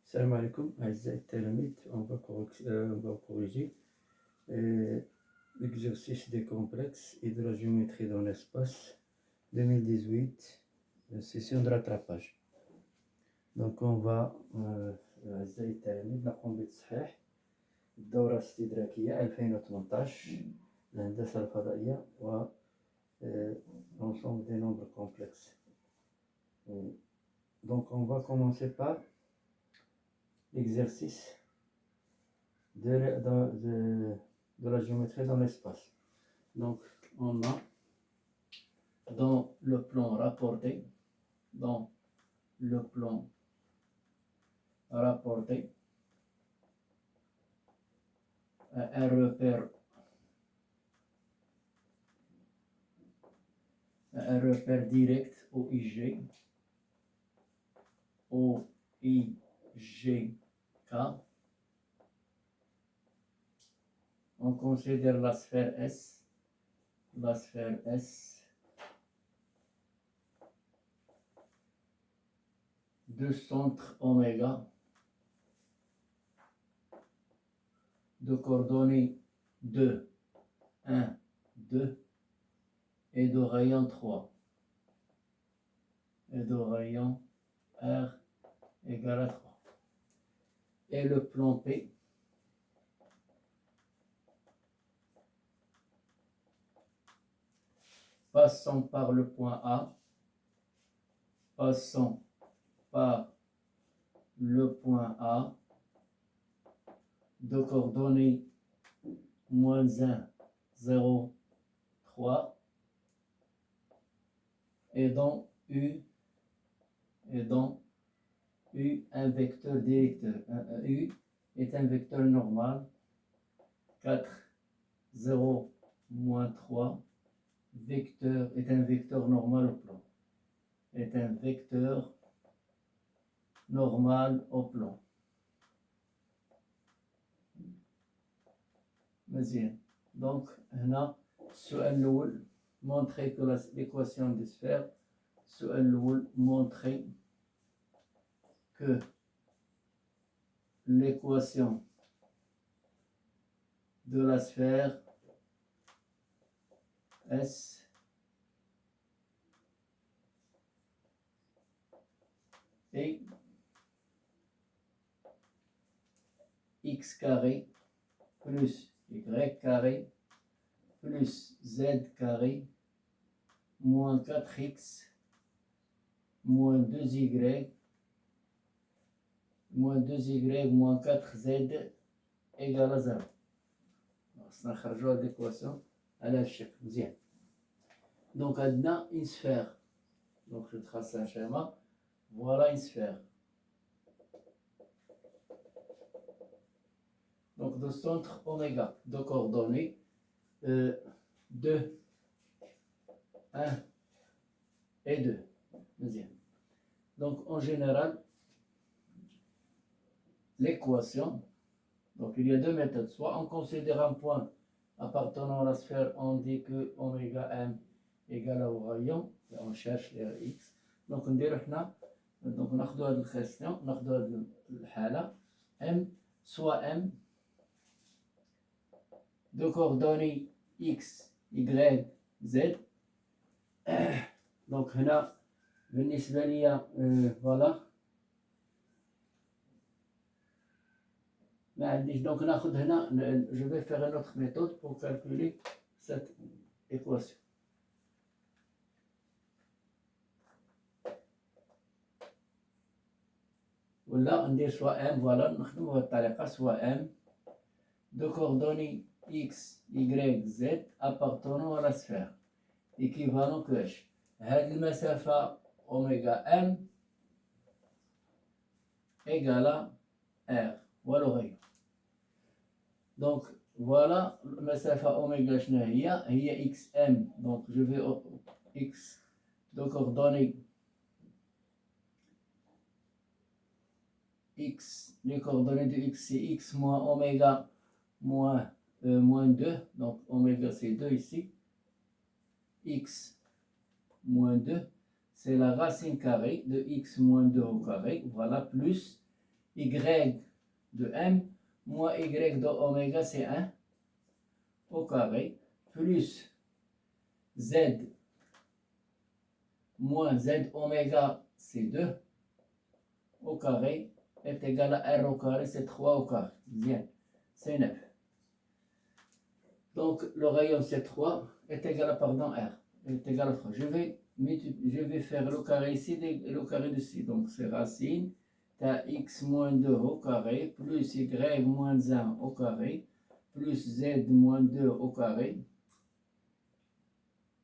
Salam alaikum, أعزائي التلاميذ, on va corriger l'exercice des complexes et de la géométrie dans l'espace 2018, session de rattrapage. Donc on va, أعزائي التلاميذ, نقوم بتصحيح الدورة الاستدراكية 2018 الهندسة الفضائية و l'ensemble des nombres complexes. Donc on va commencer par l'exercice de la géométrie dans l'espace. Donc, on a dans le plan rapporté, un repère direct OIG, K. On considère la sphère S, de centre oméga, de coordonnées 2, 1, 2, et de rayon 3, et de rayon R égale à 3. Et le plan P, passant par le point A, de coordonnées -1, 0, 3, et dans U un vecteur directeur. U est un vecteur normal, 4, 0, -3, vecteur est un vecteur normal au plan. مزيان. Donc هنا السؤال الأول montrer que l'équation des sphères. السؤال الأول montrer que l'équation de la sphère S est x carré plus y carré plus z carré moins 4x moins 2y moins 4z égale à 0. نخرجوا هاد l'équation على الشكل مزيان. Donc عندنا une sphère. Donc je trace un schéma. Voilà une sphère. Donc de centre oméga, de coordonnées 2, 1 et 2. Deuxième. Donc en général, l'équation, donc il y a deux méthodes. Soit on considère un point appartenant à la sphère, on dit que oméga m égale au rayon, et on cherche les x. Donc نديرو حنا donc ناخدو هاد الكيستيون، ناخدو هاد الحالة m soit m de coordonnées x, y, z. donc هنا بالنسبة ليا voilà ما عنديش. donc ناخد هنا je vais faire une autre méthode pour calculer cette équation. ولا ندير سوا m voilà نخدمو بهاد الطريقة سوا m de coordonnées x, y, z appartenant à la sphère équivalent que h. هاد المسافة oméga m égale à r ولو غير. donc voilà المسافة oméga شنو هي xm. donc je vais x de coordonnées x, les coordonnées de x c'est x moins oméga moins 2, donc oméga c'est 2 ici, x moins 2 c'est la racine carrée de x moins 2 au carré, voilà, plus y de m moins y de oméga, c'est 1 au carré, plus z moins z oméga, c'est 2 au carré, est égal à r au carré, c'est 3 au carré. Bien, c'est 9. Donc, le rayon C3 est égal à, pardon, R, est égal à 3. Je vais faire le carré ici et le carré d'ici. Donc, c'est racine, tu as x moins 2 au carré, plus y moins 1 au carré, plus z moins 2 au carré.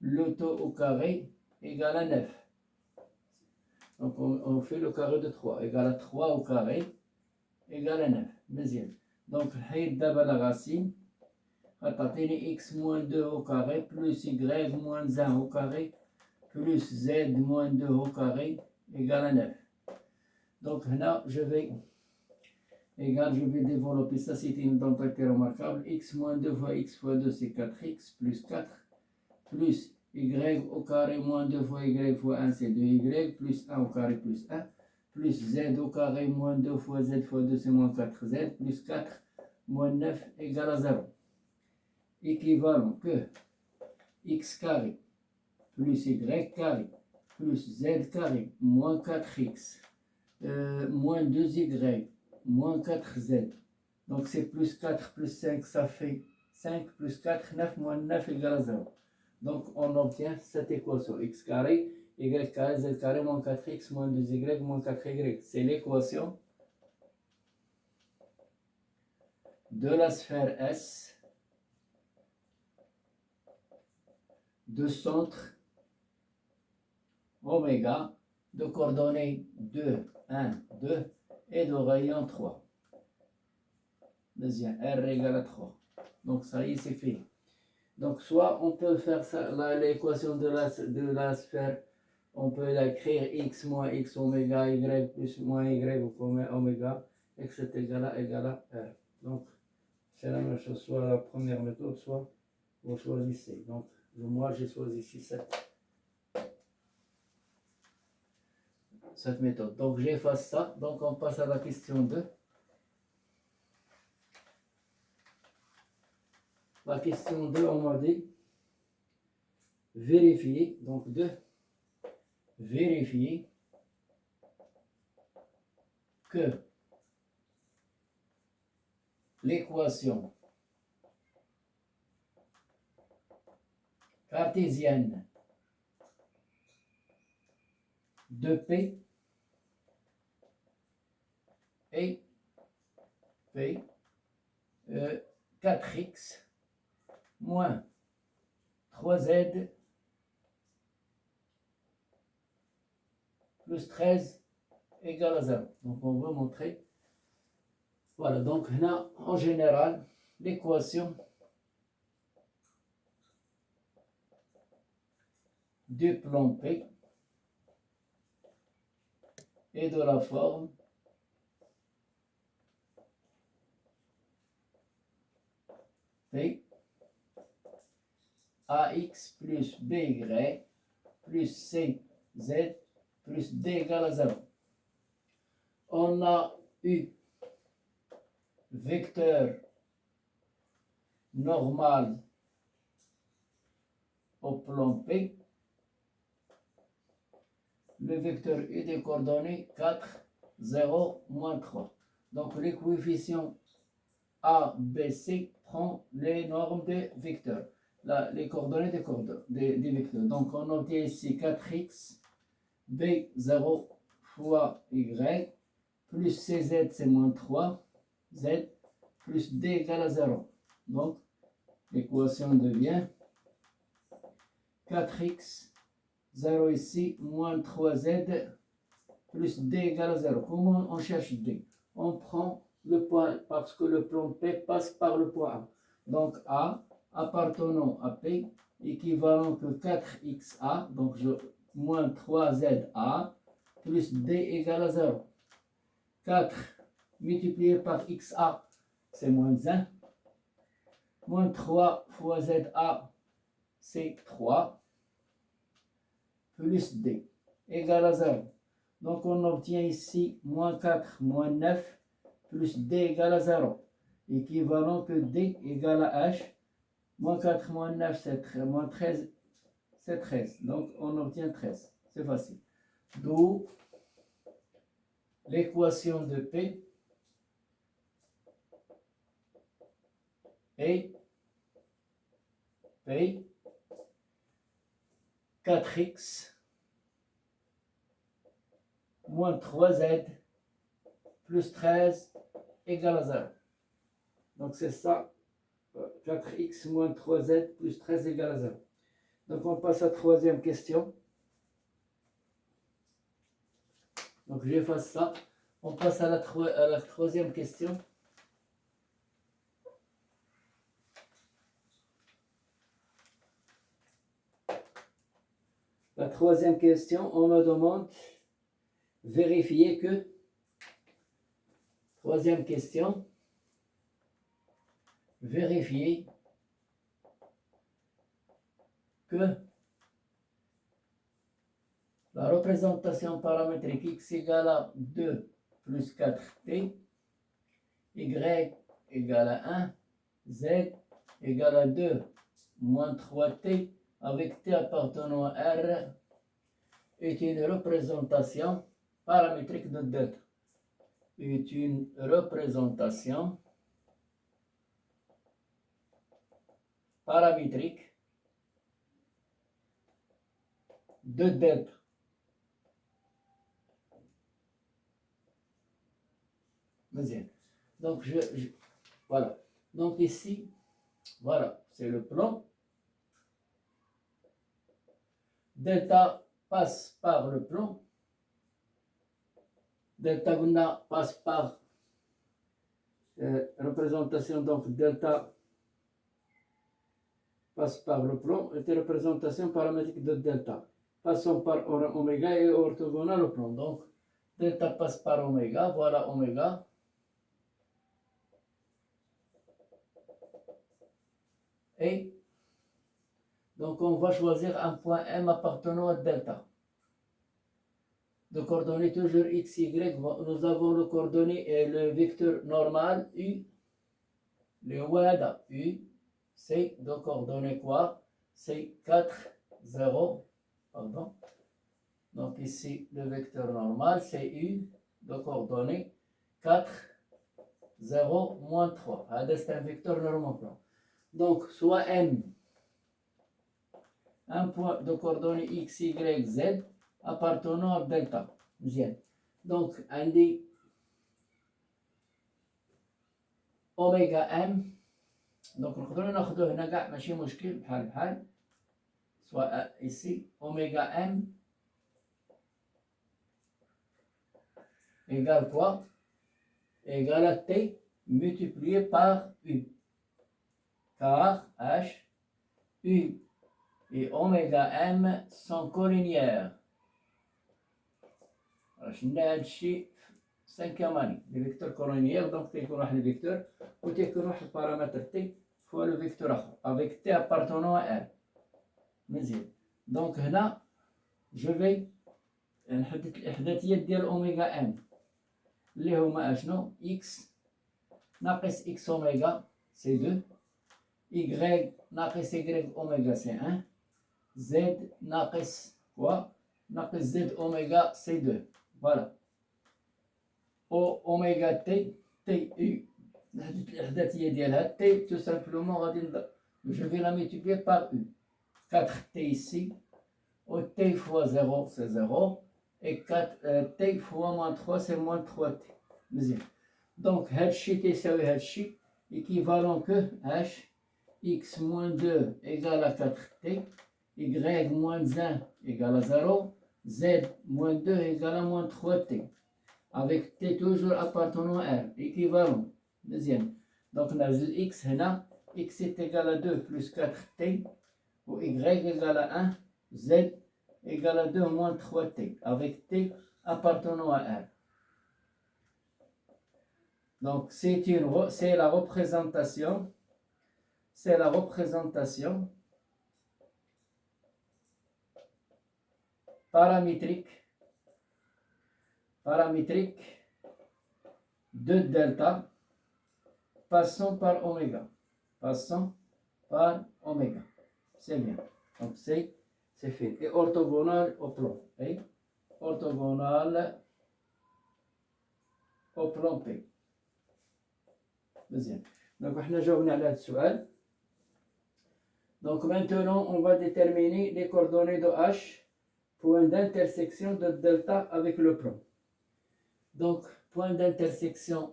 Le taux au carré égale à 9. Donc, on fait le carré de 3, égal à 3 au carré, égal à 9. Deuxième. Donc, d'abord la racine. X moins 2 au carré, plus y moins 1 au carré, plus z moins 2 au carré, égale à 9. Donc là, je vais développer ça, c'est une identité remarquable. X moins 2 fois x fois 2, c'est 4x, plus 4, plus y au carré moins 2 fois y fois 1, c'est 2y, plus 1 au carré, plus 1, plus z au carré moins 2 fois z fois 2, c'est moins 4z, plus 4, moins 9, égale à 0. Équivalent que x carré plus y carré plus z carré moins 4x moins 2y moins 4z. Donc c'est plus 4 plus 5, ça fait 5 plus 4, 9 moins 9 égale à 0. Donc on obtient cette équation x carré, y carré, z carré moins 4x moins 2y moins 4y. C'est l'équation de la sphère S de centre oméga, de coordonnées 2, 1, 2 et de rayon 3. Deuxième, R égale à 3. Donc ça y est, c'est fini. Donc soit on peut faire ça, l'équation de la sphère, on peut l'écrire x moins x oméga, y plus moins y oméga, x est égal à R. Donc c'est la même chose, soit la première méthode, soit vous choisissez. Donc moi j'ai choisi ici cette méthode. Donc j'efface ça. Donc on passe à la question 2. La question 2, on m'a dit vérifier, donc 2, vérifier que l'équation cartésienne de P et P 4x moins 3z plus 13 égale à 0. Donc on va montrer. Voilà, donc là, en général, l'équation du plan P est de la forme P AX plus BY plus CZ plus D égale à 0. On a eu vecteur normal au plan P. Le vecteur U des coordonnées 4, 0, moins 3. Donc les coefficients A, B, C prend les normes des vecteurs. Là, les coordonnées des vecteurs. Donc on obtient ici 4x, B, 0 fois Y, plus CZ c'est moins 3, Z, plus D égale à 0. Donc l'équation devient 4x, 0 ici, moins 3z, plus d égale à 0. Comment on cherche d? On prend le point, parce que le plan P passe par le point A. Donc A, appartenant à P, équivalent que 4xa, donc moins 3za, plus d égale à 0. 4 multiplié par xa, c'est moins 1. Moins 3 fois za, c'est 3. Plus d égale à 0. Donc on obtient ici moins 4, moins 9, plus D égale à 0. Équivalent que D égale à H. Moins 4 moins 9, c'est moins 13, c'est 13. Donc, on obtient 13. C'est facile. D'où l'équation de P est P 4x moins 3z plus 13 égale à 0. Donc, c'est ça. 4x moins 3z plus 13 égale à 0. Donc, on passe à la troisième question. Donc, j'efface ça. On passe à la troisième question. La troisième question, on me demande vérifier que. Troisième question. Vérifier que la représentation paramétrique x égale à 2 plus 4t, y égale à 1, z égale à 2 moins 3t avec t appartenant à R est une représentation paramétrique de delta. Est une représentation paramétrique de delta. Donc, voilà. Donc, ici, voilà, c'est le plan. Delta passe par le plan. Delta passe par représentation, donc delta passe par le plan, et représentation paramétrique de delta. Passons par oméga et orthogonal au plan. Donc, delta passe par oméga, voilà oméga. Et donc, on va choisir un point M appartenant à delta. De coordonnées toujours x, y, nous avons le coordonnée et le vecteur normal U, le WADA U, c'est de coordonnées quoi? C'est 4, 0, pardon. Donc ici, le vecteur normal, c'est U, de coordonnées 4, 0, moins 3. C'est un vecteur normal. Donc, soit M, un point de coordonnées x, y, z, appartenant à delta. Bien. Donc, on dit oméga m. Donc, نقدروا ناخذوه هنا كاع ماشي مشكل بحال soit ici oméga m égale quoi? Égale à t multiplié par u. Car h, u et oméga m sont collinéaires. شفنا هادشي cinquième année. Les vecteurs collinéaires, donc تيكون واحد الفيكتور وتيكون واحد البارامتر t fois le vecteur آخر avec t appartenant à R. مزيان. دونك هنا جو في نحدد الإحداثيات ديال أوميغا ام اللي هما أشنو؟ إكس ناقص إكس أوميغا سي 2 Y ناقص Y أوميغا سي 1 Z ناقص كوا؟ ناقص Z أوميغا سي 2 فوالا أو أوميغا تي يو نحدد الإحداثية ديالها تي تو سامبلومون غادي جو في لا ميتيبلي باغ يو 4t ici, au t fois 0 c'est 0, et 4t fois moins 3 c'est moins 3t. Donc, h تساوي هادشي équivalent que h, x moins 2 égale à 4t, y moins 1 égale à 0, z moins 2 égale à moins 3t, avec t toujours appartenant à R, équivalent. Deuxième. Donc, on a x هنا, x est égal à 2 plus 4t, ou y égale à 1, z égale à 2 moins 3t, avec t appartenant à R. Donc, c'est la représentation paramétrique de delta passant par oméga. Passant par oméga. C'est bien. Donc c'est fait. Et orthogonal au plan. Et orthogonal au plan P. Deuxième. Donc, on a جاوبنا على هذا السؤال. Donc maintenant, on va déterminer les coordonnées de H, point d'intersection de delta avec le plan. Donc, point d'intersection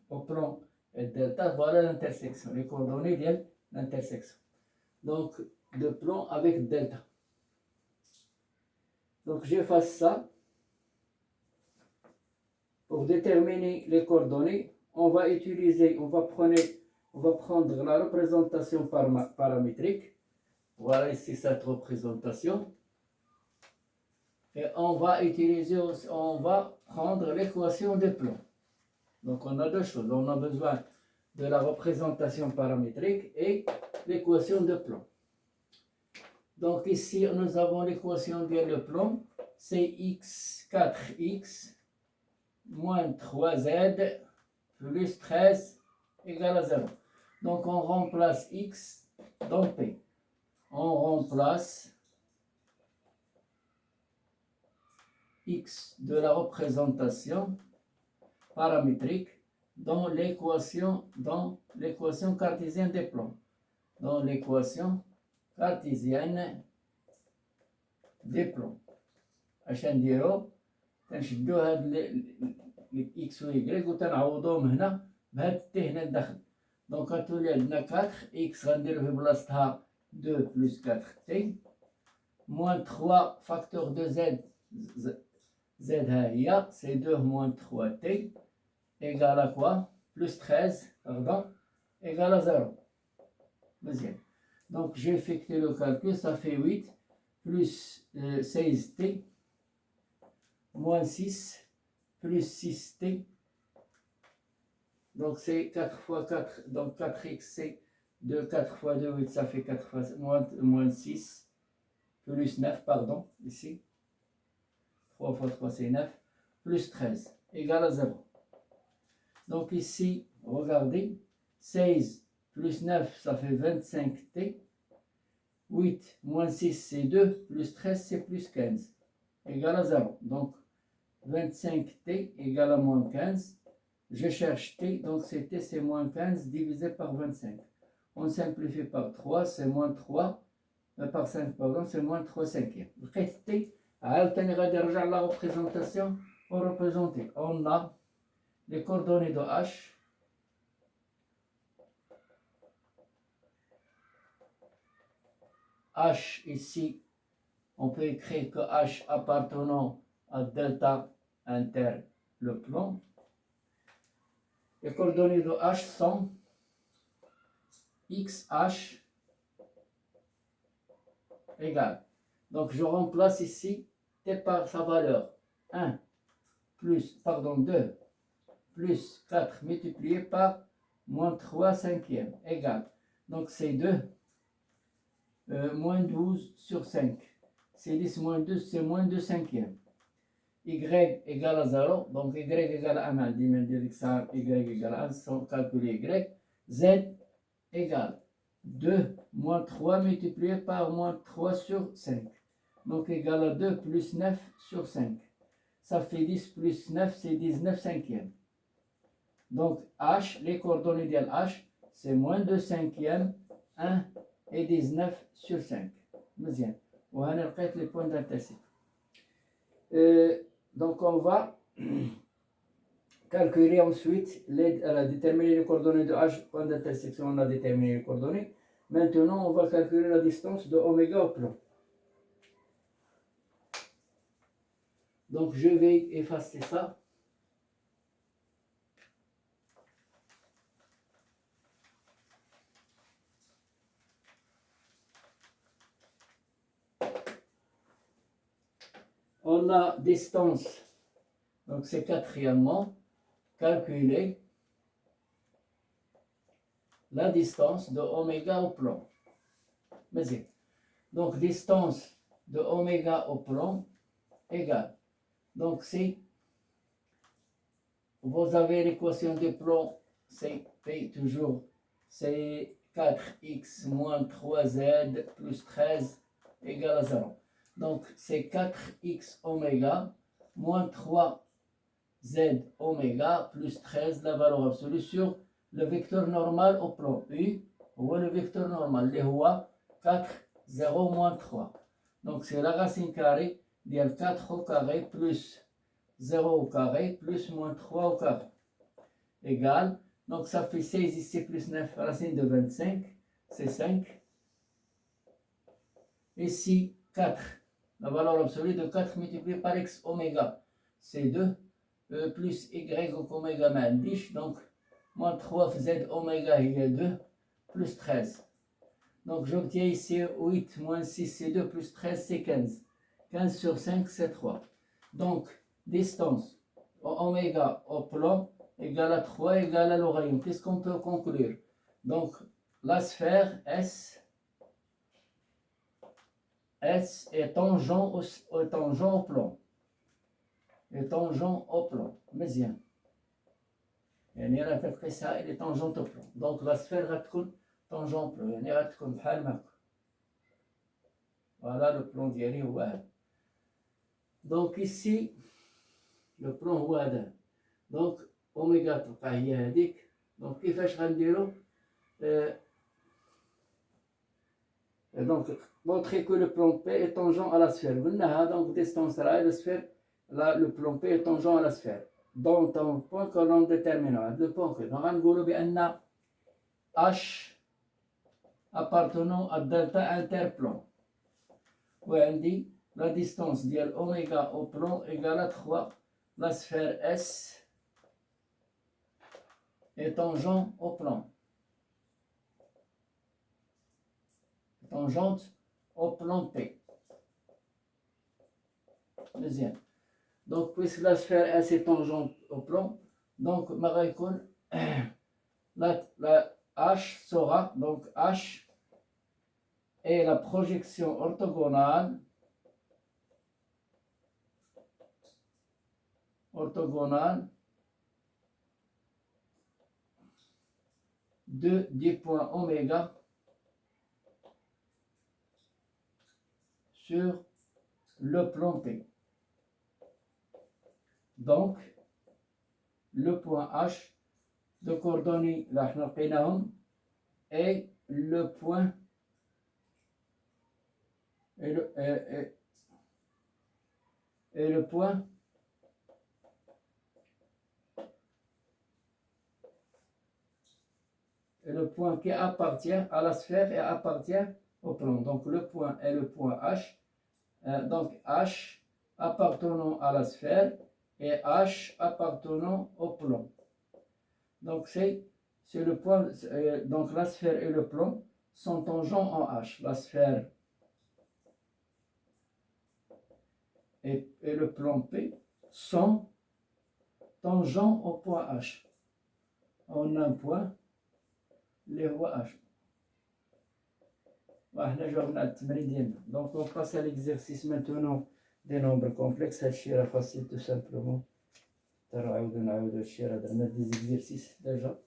au plan et delta, voilà l'intersection, les coordonnées de l'intersection. Donc, de plan avec delta. Donc, j'efface ça. Pour déterminer les coordonnées, on va prendre la représentation paramétrique. Voilà ici cette représentation. Et on va prendre l'équation des plans. Donc on a deux choses. On a besoin de la représentation paramétrique et l'équation de plan. Donc ici, nous avons l'équation de plan. C'est x4x moins 3z plus 13 égale à 0. Donc on remplace x dans P. On remplace x de la représentation paramétrique dans l'équation cartésienne des plans. Dans l'équation cartésienne des plans. عشان نديرو تنشدو هاد الاكس و y وتنعوضوهم هنا بهاد التي هنا الداخل. دونك غتولي عندنا 4 اكس غنديرو في بلاصتها 2 بلس 4 تي موان 3 فاكتور دو زد ها هي سي 2 موان 3 تي ايغال ا كوا بلس 13 pardon ايغال ا 0. مزيان. دونك j'ai effectué le calcul, ça fait 8 plus 16t moins 6 plus 6t. Donc c'est 4 fois 4, donc 4x c'est 2, 4 fois 2, 8, ça fait 4 fois moins 6 plus 9, pardon, ici. 3 fois 3 c'est 9, plus 13, égale à 0. Donc ici, regardez, 16 plus 9, ça fait 25t. 8 moins 6 c'est 2, plus 13 c'est plus 15, égale à 0. Donc 25t égale à moins 15. Je cherche t, donc t c'est moins 15 divisé par 25. On simplifie par 3, c'est moins 3, par 5, pardon, c'est moins 3 cinquièmes. لقيت t, عاوتاني غادي نرجع la représentation au représenté. On a les coordonnées de H. H ici, on peut écrire que H appartenant à delta inter le plan. Les coordonnées de H sont XH égale. Donc je remplace ici T par sa valeur 1 plus, pardon, 2 plus 4 multiplié par moins 3 cinquièmes égale. Donc c'est 2 moins 12 sur 5. C'est 10 moins 12, c'est moins 2 cinquièmes. Y égale à 0, donc Y égale à 1, Y égale à 1, sans calculer Y. Z égale 2 moins 3 multiplié par moins 3 sur 5. Donc égale à 2 plus 9 sur 5. Ça fait 10 plus 9, c'est 19 cinquièmes. Donc H, les coordonnées de H, c'est moins 2 cinquièmes, 1 et 19 sur 5. مزيان. وهنا لقيت les points d'intersection. Donc on va calculer ensuite, déterminer les coordonnées de H, point d'intersection, on a déterminé les coordonnées. Maintenant on va calculer la distance de oméga au plan. Donc je vais effacer ça. On a distance, donc c'est quatrièmement, calculer la distance de oméga au plan. Donc distance de oméga au plan égale. Donc c'est vous avez l'équation de plan, c'est P toujours, c'est 4x moins 3z plus 13 égale à 0. Donc c'est 4x oméga moins 3z oméga plus 13 la valeur absolue sur le vecteur normal au plan U, ou le vecteur normal, اللي هو 4, 0, moins 3. Donc c'est la racine carrée de 4 au carré plus 0 au carré plus moins 3 au carré. Égal. Donc ça fait 16 ici plus 9, racine de 25, c'est 5. Ici 4, la valeur absolue de 4 multiplié par x oméga, c'est 2. Plus y au oméga ما عنديش, donc moins 3 z oméga égale 2 plus 13. Donc j'obtiens ici 8 moins 6 c'est 2 plus 13 c'est 15. 15 sur 5 c'est 3. Donc distance oméga au plan égale à 3 égale à l'oreillon. Qu'est-ce qu'on peut conclure? Donc la sphère S est tangent au plan. Est tangent au plan. Mais bien. يعني راه تتقيسها اللي tangente au plan. Donc la sphère غتكون tangent au plan. يعني غتكون بحال ما هكا. Voilà le plan ديالي هو هذا. Donc ici le plan هو هذا. Donc اوميغا تلقى هي هذيك. Donc كيفاش غنديرو؟ Donc montrer que le plan P est tangent à la sphère. قلناها donc distance là la sphère là le plan P est tangent à la sphère. Dans un point que l'on détermine, le point que nous غنقولوا بأن H appartenant à delta interplan. وعندي la distance ديال oméga au plan égale à 3. La sphère S est tangent au plan. Tangente au plan P. Deuxième. Donc, puisque la sphère S est tangente au plan, donc, la H sera, donc H est la projection orthogonale du point oméga sur le plan P. Donc, le point H de coordonnées est le point qui appartient à la sphère et appartient au plan. Donc le point est le point H. Donc H appartenant à la sphère et H appartenant au plan. Donc c'est le point. Donc la sphère et le plan sont tangents en H. La sphère et le plan P sont tangents au point H. On a un point اللي هو H. وحنا جاوبنا على التمرين ديالنا. Donc on passe à l'exercice maintenant des nombres complexes. هادشي راه facile tout simplement. نعاودو هادشي راه درنا des exercices déjà.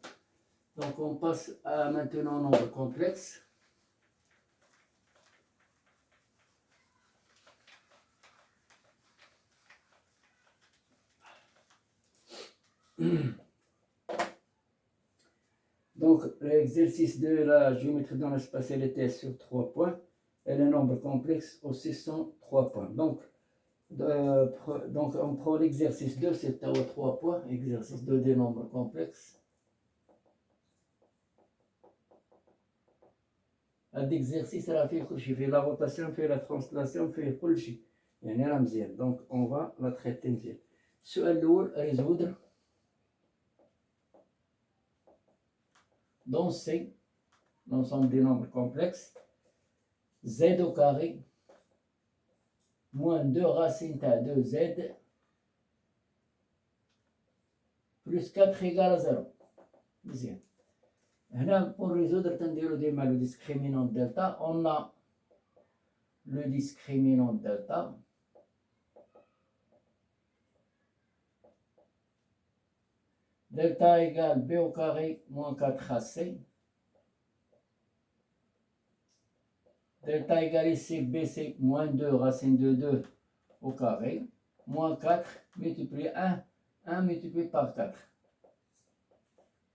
Donc on passe à maintenant nombres complexes. Donc, l'exercice de la géométrie dans l'espace était sur 3 points et les nombres complexes aussi sont 3 points. Donc on prend l'exercice 2, c'est à 3 points, exercice 2 des nombres complexes. L'exercice, fait la rotation, fait la translation, fait كل شيء. يعني راه مزيان. Donc on va la traiter مزيان. السؤال الأول résoudre dans C, l'ensemble des nombres complexes, Z au carré moins 2 racine à 2Z plus 4 égale à 0. Bien. Pour résoudre, le discriminant delta, on a le discriminant delta delta égale b au carré moins 4ac. Delta égale ici b, c'est moins 2 racine de 2 au carré, moins 4 multiplié 1 multiplié par 4.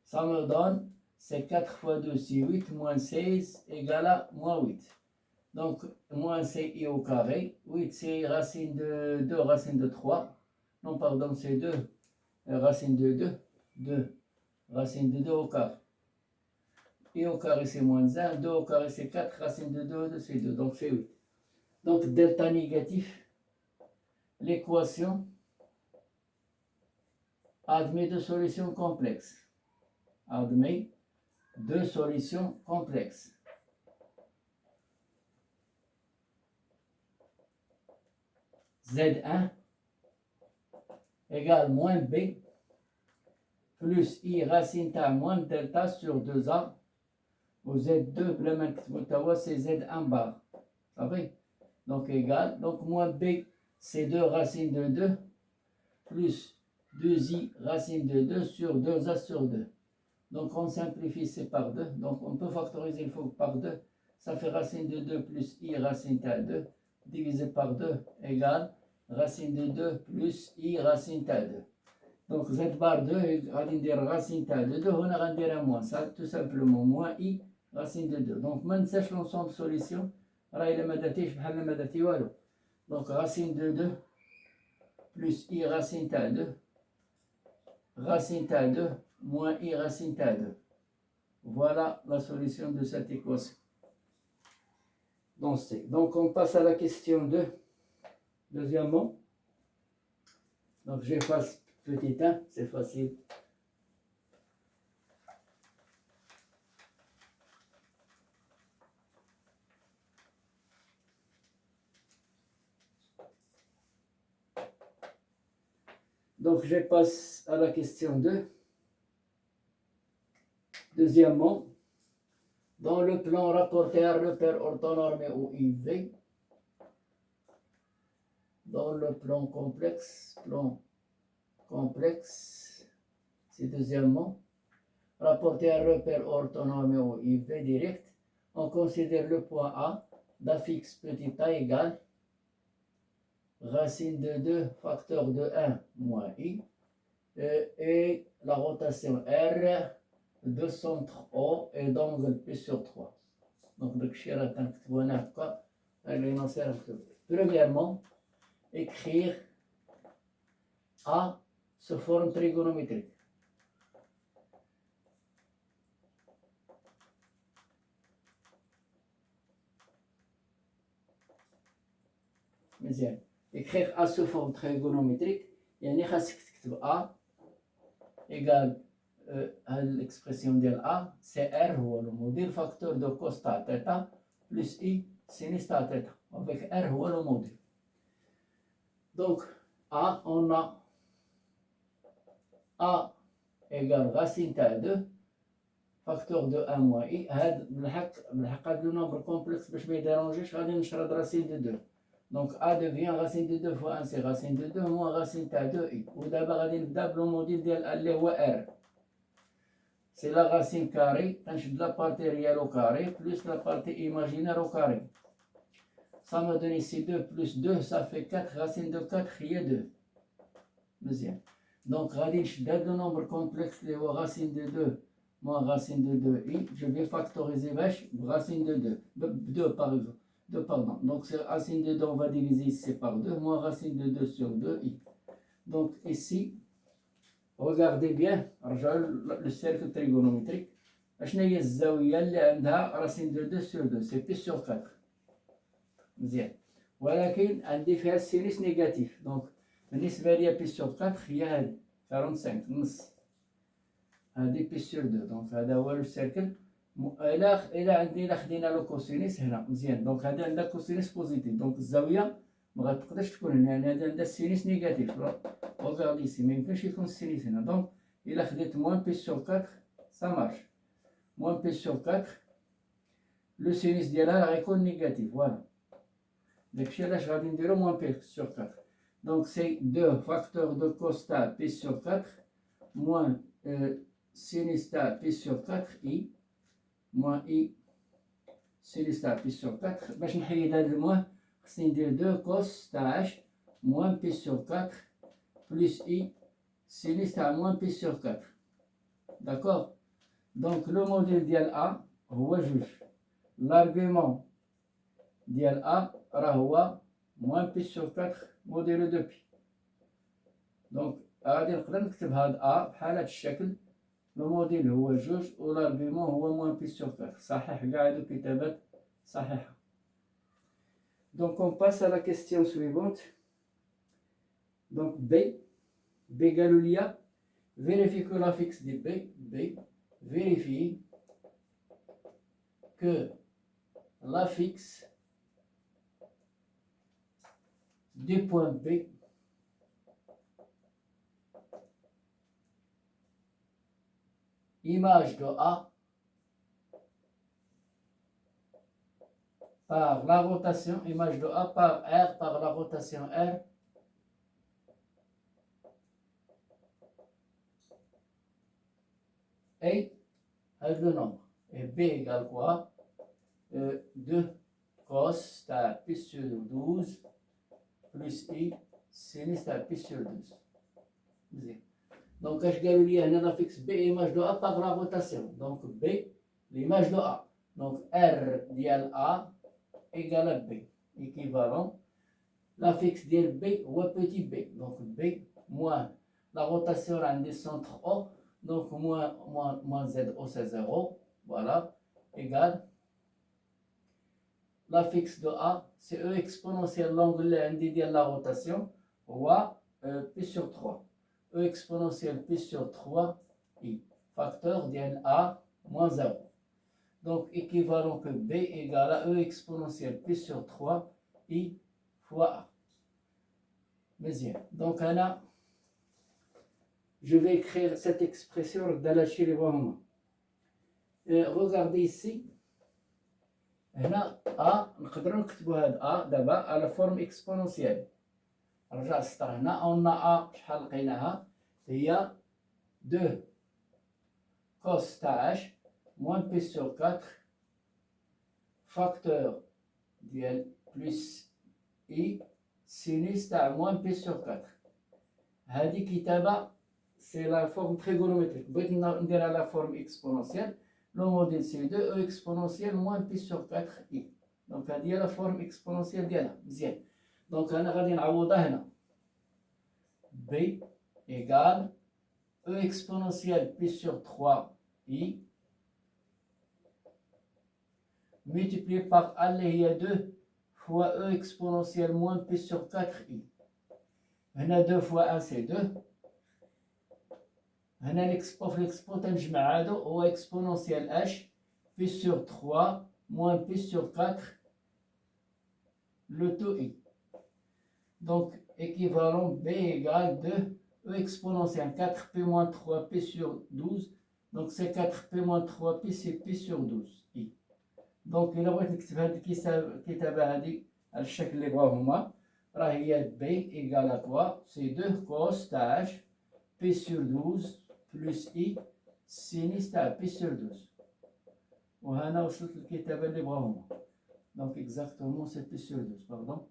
Ça me donne, c'est 4 fois 2, c'est 8, moins 16 égale à moins 8. Donc, moins c'est i au carré, 8 c'est racine de 2, racine de 3. Non, pardon, c'est 2, racine de 2, 2, racine de 2 au carré. I au carré c'est moins 1, 2 au carré c'est 4, racine de 2 c'est 2, donc c'est 8. Donc delta négatif, l'équation admet deux solutions complexes. Admet deux solutions complexes. Z1 égale moins B plus I racine ta moins delta sur 2A. Ou Z2, c'est Z1 bar. Ça va? Donc égal. Donc moins B, c'est 2 racine de 2 plus 2i racine de 2 sur 2a sur 2. Donc on simplifie, c'est par 2. Donc on peut factoriser le faut par 2. Ça fait racine de 2 plus i racine ta 2 divisé par 2 égale racine de 2 plus i racine ta 2. Donc z bar 2 غادي ندير racine تاع 2 هنا غنديرها moins ça tout simplement moins i racine de 2. Donc ما ننساش l'ensemble solution راه الا ما درتيش بحال ما درتي والو. Donc racine de 2 plus i racine تاع 2 racine تاع 2 moins i racine تاع 2. Voilà la solution de cette équation. Donc on passe à la question 2. Deuxièmement. Donc j'efface petit 1, c'est facile. Donc je passe à la question 2. Deuxièmement, dans le plan rapporté à repère orthonormé ou IV, dans le plan complexe, c'est deuxièmement, rapporté à repère orthonormé ou IV direct, on considère le point A d'affixe petit a égale racine de 2 facteur de 1 moins i et la rotation R de centre O et d'angle P sur 3. Donc, premièrement, écrire A sous forme trigonométrique. مزيان. écrire A sous forme trigonométrique يعني خاصك تكتب A égale l'expression ديال A c'est R هو le module facteur de cos تاع θ plus I sinus تاع θ avec R هو le module. Donc A on a A égale racine تاع 2 facteur de 1 moins I. هاد بالحق هاد le nombre complexe باش ما يديرونجيش غادي نشرد racine de 2. Donc A devient racine de 2 fois 1 c'est racine de 2 moins racine تاع 2i. ودابا غادي نبدا بلو موديل ديال اللي هو R. C'est la racine carrée, de la partie réelle au carré plus la partie imaginaire au carré. Ça me donne ici 2 plus 2, ça fait 4, racine de 4 qui est 2. Deuxième. Donc, le nombre complexe, les racine de 2 moins racine de 2i, je vais factoriser racine de 2. 2 par exemple. 2, pardon. Donc, c'est racine de 2, on va diviser ici par 2, moins racine de 2 sur 2i. Donc, ici, regardez bien le cercle trigonométrique. شنو هي الزاوية اللي عندها راسين دو 2 sur 2 c'est pi sur 4 مزيان ولكن عندي فيها السينوس نيجاتيف دونك بالنسبة لي pi sur 4 هي هذه 45 نص هذه pi sur 2 دونك هذا هو السيركل إلا خدينا لو كوسينوس هنا مزيان دونك هذا عندها كوسينوس بوزيتيف دونك الزاوية ما غتقدرش تكون هنا لأن هذا عندها السينوس نيجاتيف regarde ici ما يمكنش يكون السينوس هنا دونك إلا خديت موان بي سور 4 ça marche moins P sur 4 le sinus ديالها غيكون نيجاتيف فوالا داكشي علاش غادي نديرو moins P sur 4 donc c'est 2 facteur de cos تاع P sur 4 moins sinus تاع بي سور 4 اي موان اي sinus تاع بي سور 4. باش نحيد هاد الموان خصني ندير 2 كوس تاع 10 موان بي سور 4 بلس اي sinus تاع موان بي سور 4. داكوغ. دونك لو موديل ديال ا هو جوج. لارغيومون ديال ا راه هو موان بي سور 4 موديلو دو بي. دونك غادي نقدر نكتب هاد ا بحال هاد الشكل. لو موديل هو جوج و لارغيومون هو موان بي سور 4. صحيح كاع هادو كتابات صحيحة. Donc on passe à la question suivante. Donc B Galulia, vérifie que la fixe de B, vérifie que la fixe du point B image de A par la rotation, image de A par R par la rotation R et le nombre. Et B égale quoi? 2 cos تاع pi sur 12 plus I sinus تاع pi sur 12. مزيان. Donc اش قالوا لي هنا la fixe B image de A par la rotation. Donc B l'image de A. Donc R ديال A égale B. Équivalent. La fixe ديال B هو petit b. Donc B moins la rotation عندي centre O. Donc moins ZO c'est 0. Voilà. Égale. La fixe de A, c'est E exponentielle l'angle عندي ديال la rotation هو P sur 3. E exponentielle P sur 3 I. Facteur ديال A moins 0. Donc équivalent que B égale à E exponentielle P sur 3 I fois A. Mezien. Donc là, je vais écrire cette expression dans la chirurgie. Regardez ici. هنا A نقدروا نكتبوا هاد A دابا على فورم اكسبونونسيال. رجع السطر هنا on a A شحال لقيناها هي 2 cos تاع 10 moins P sur 4 facteur ديال plus I sinus تاع moins P sur 4. هذه كتابة c'est la forme trigonométrique. بغيت نديرها على فورم اكسبونونسيال. Le modèle c'est 2 E exponentielle moins P sur 4i. Donc هذه هي la forme exponentielle ديالها. مزيان. Donc أنا غادي نعوضها هنا. B égale E exponentielle P sur 3i multiplié par A اللي هي 2 fois E exponentielle moins P sur 4i. هنا 2 fois 1 c'est 2. هنا l'expo في l'expo تنجمع هادو هو exponentiel h P sur 3 moins P sur 4 le tout i. Donc équivalent B égale 2 E exponentielle 4P moins 3P sur 12. Donc c'est 4P moins 3P c'est P sur 12 i. Donc إلا بغيت نكتب هاد الكتابة هادي على الشكل اللي بغاو هما راه هي B égale à quoi? C'est 2 cos تاع P sur 12 plus I sinus تاع P sur 12. وهنا وصلت الكتابة اللي بغاوهما. Donc exactement c'est P sur 12, pardon.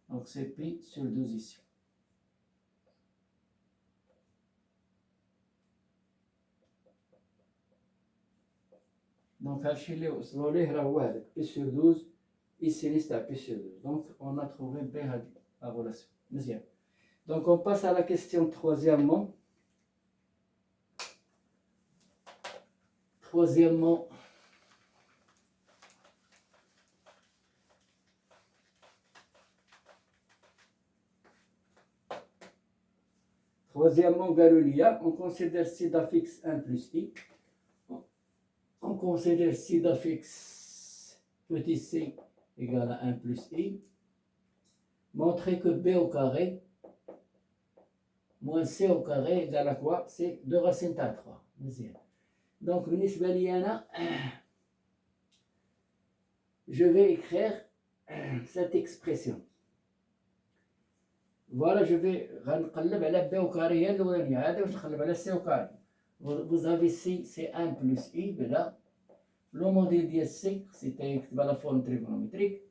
Donc c'est P sur 12 ici. Donc هادشي اللي وصلوا ليه راه هو هذاك P sur 12 I sinus تاع P sur 12. Donc on a trouvé B هادي la relation. مزيان. Donc on passe à la question troisièmement. Troisièmement, Galulia, on considère sida fixe 1 plus i. On considère sida fixe petit c égale à 1 plus i. Montrer que b au carré moins c au carré égale à quoi? C'est 2 racines تاع 3. مزيان. Donc, بالنسبة لي أنا je vais écrire cette expression. Voilà, je vais غنقلب على B au carré هي الأولانية. هذا واش نقلب على C au carré. vous avez ici, c'est 1 plus i, là. Le modèle d'ISC, c'était la forme trigonométrique,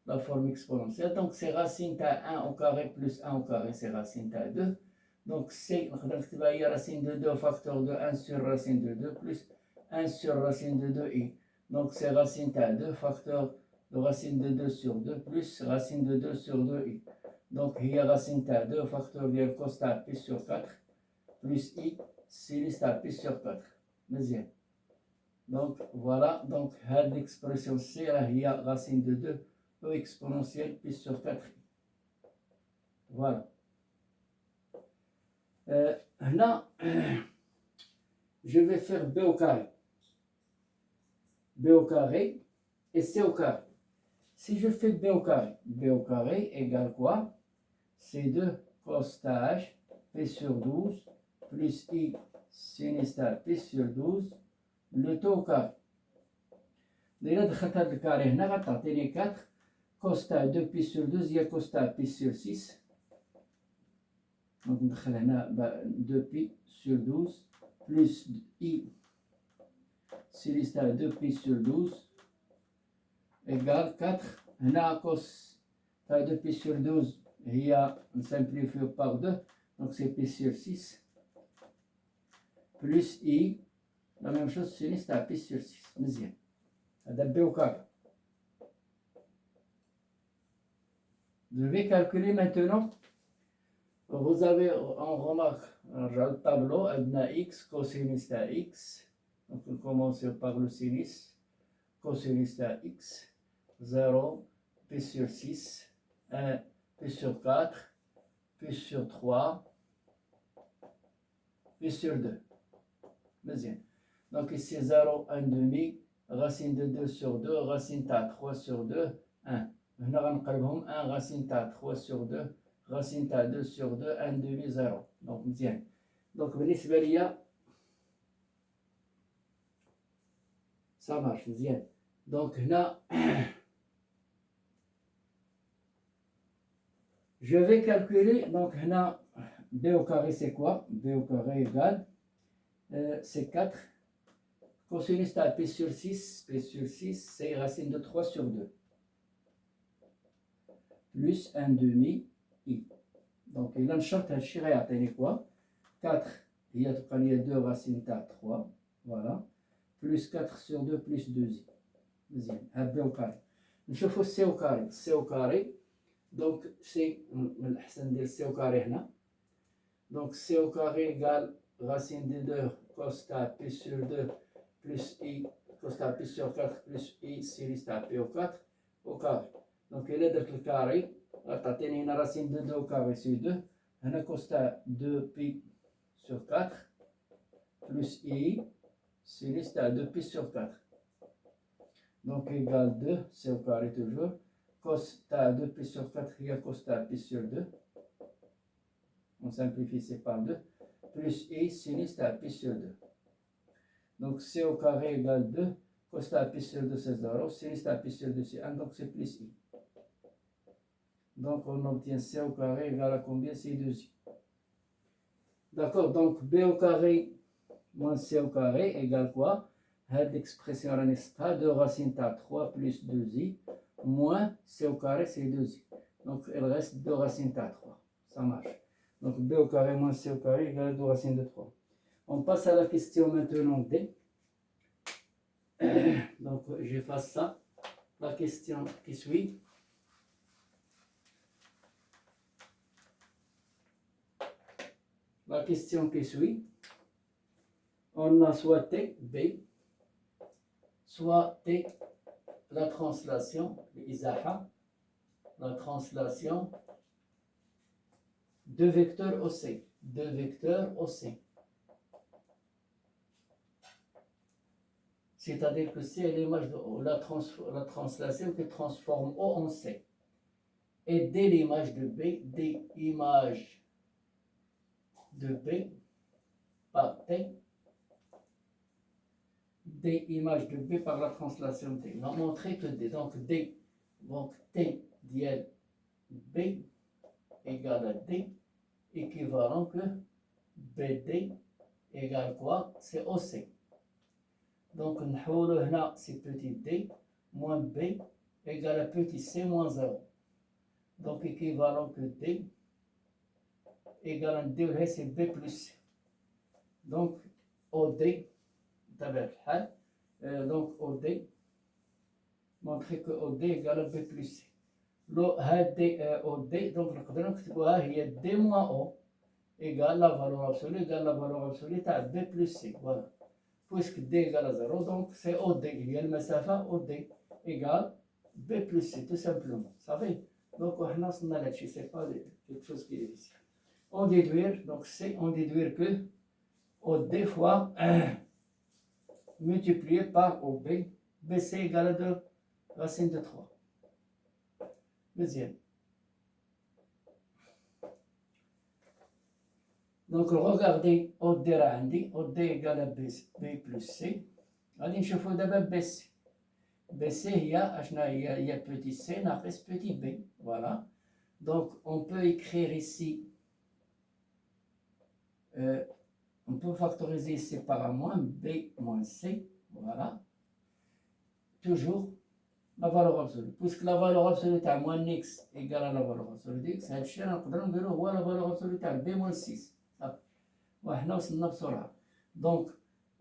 la forme exponentielle. Donc, c'est racine de 1 au carré plus 1 au carré, c'est racine de 2. Donc, c'est racine de 2 facteur de 1 sur racine de 2 plus 1 sur racine de 2i. Donc, c'est racine de 2 facteur de racine de 2 sur 2 plus racine de 2 sur 2i. Donc, il y a racine de 2 facteur de cos de pi sur 4 plus i sinus de pi sur 4. Deuxième. Donc, voilà. Donc, l'expression C, il y a racine de 2 e exponentielle pi sur 4. Voilà. Là, je vais faire B au carré. B au carré et C au carré. Si je fais B au carré égale quoi? C2 cos h P sur 12 plus I sinus P sur 12 le tout au carré. Déjà, دخلت هذا الكاري هنا غتعطيني 4 cos 2 pi sur 12 هي cos pi sur 6. Donc, ندخل هنا 2 pi sur 12 plus I sinus 2 pi sur 12 égale 4. هنا cos 2 pi sur 12 هي نسمبليفيو par 2 donc c'est pi sur 6 plus I la même chose sinus pi sur 6 مزيان هذا B au carré. Je vais calculer maintenant. Vous avez, on remarque, le tableau, x, cosinus de x. Donc, on commence par le sinus. Cosinus de x, 0, pi sur 6, 1, pi sur 4, pi sur 3, pi sur 2. Deuxième. Donc, ici, 0, 1 demi, racine de 2 sur 2, racine de 3 sur 2, 1. هنا غنقلبهم 1 racine تاع 3 sur 2 racine تاع 2 sur 2 1 demi 0 دونك مزيان. دونك بالنسبه ليا ça marche مزيان. دونك هنا je vais calculer. Donc هنا b au carré c'est quoi? B au carré égale c'est 4 cosinus تاع p sur 6 c'est racine de 3 sur 2 plus 1 demi i. Donc, il a une charte à chirer à quoi? 4, il y a 2 racines à 3, voilà, plus 4 sur 2 plus 2i. Deuxième, B au carré. Je fais C au carré. C au carré, donc c'est C au carré là. Donc, C au carré égale racine de 2 cos P sur 2 plus i cos P sur 4 plus i sinus P au carré. Donc, il est dans le carré. تعطيني هنا racine de 2 au carré sur 2 هنا cos 2 pi sur 4 plus i sinus 2 pi sur 4 donc égale 2 c'est au carré toujours cos 2 pi sur 4 il y a cos pi sur 2 on simplifie c'est par 2 plus i sinus pi sur 2 donc c au carré égale 2 cos pi sur 2 c'est 0 sinus pi sur 2 c'est 1 donc c'est plus i. Donc, on obtient C au carré égale à combien? C'est 2i. D'accord, donc B au carré moins C au carré égale quoi? Cette expression est 2 racine à 3 plus 2i moins C au carré, c'est 2i. Donc, il reste 2 racines à 3. Ça marche. Donc, B au carré moins C au carré égale à 2 racines de 3. On passe à la question maintenant D. Donc, j'efface ça. La question qui suit. La question qui suit, on a soit T, B, soit T, la translation, l'Isaha, la translation de vecteurs OC, de vecteurs OC. C'est-à-dire que c'est l'image de la translation qui transforme O en C. Et dès l'image de B, des images de B par T, des images de B par la translation T. On va montrer que D, donc T dièle B égale à D, équivalent que BD égale quoi? C'est OC. Donc, c'est petit d moins b égale à petit c moins 0. Donc, équivalent que d égale à d, c'est b plus c. Donc, OD, donc OD, montrer que OD égale à b plus c. OD, donc نقدر نكتبوها هي d moins o égale la valeur absolue تاع b plus c. Voilà. Puisque d égale à 0, donc c'est OD. Il y a le مسافة OD égale b plus c, tout simplement. Vous savez? Donc, on a là-dessus, c'est pas quelque chose qui est difficile. On déduire, donc c'est on déduire que OD fois multiplié par OB, BC égale à 2 racine de 3. Deuxième. Donc regardez OD عندي OD égale à B plus C. غادي نشوفوا دابا BC. BC هي petit c ناقص petit b. Voilà. Donc on peut écrire ici, on peut factoriser ici par un moins b moins c. Voilà. Toujours la valeur absolue. Puisque la valeur absolue تاع moins x égale à la valeur absolue d'x, هاد الشيء نقدروا نديروه هو la valeur absolue تاع b moins 6. وحنا وصلنا بسرعة. Donc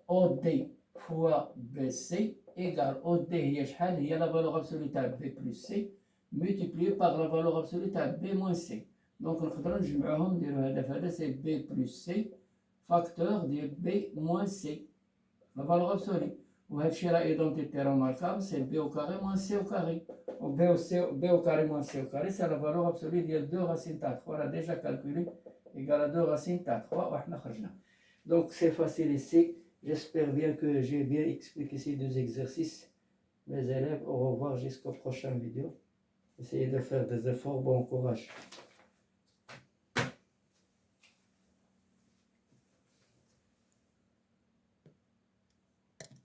OD fois BC égale OD هي شحال؟ هي la valeur absolue تاع b plus c multiplié par la valeur absolue تاع b moins c. Donc نقدروا نجمعوهم نديرو هذا في هذا سي b plus c facteur ديال b moins c la valeur absolue. وهذا الشيء راه ايدونتيتي روماركابل سي b au carré moins c au carré. و b au carré moins c au carré c'est la valeur absolue ديال 2 racine تاع 3 راه déjà calculé égale à 2 racines تاع 3 وحنا خرجنا. Donc c'est facile ici. J'espère bien que j'ai bien expliqué ces deux exercices. Mes élèves, au revoir jusqu'aux prochaines vidéos. Essayez de faire des efforts, bon courage.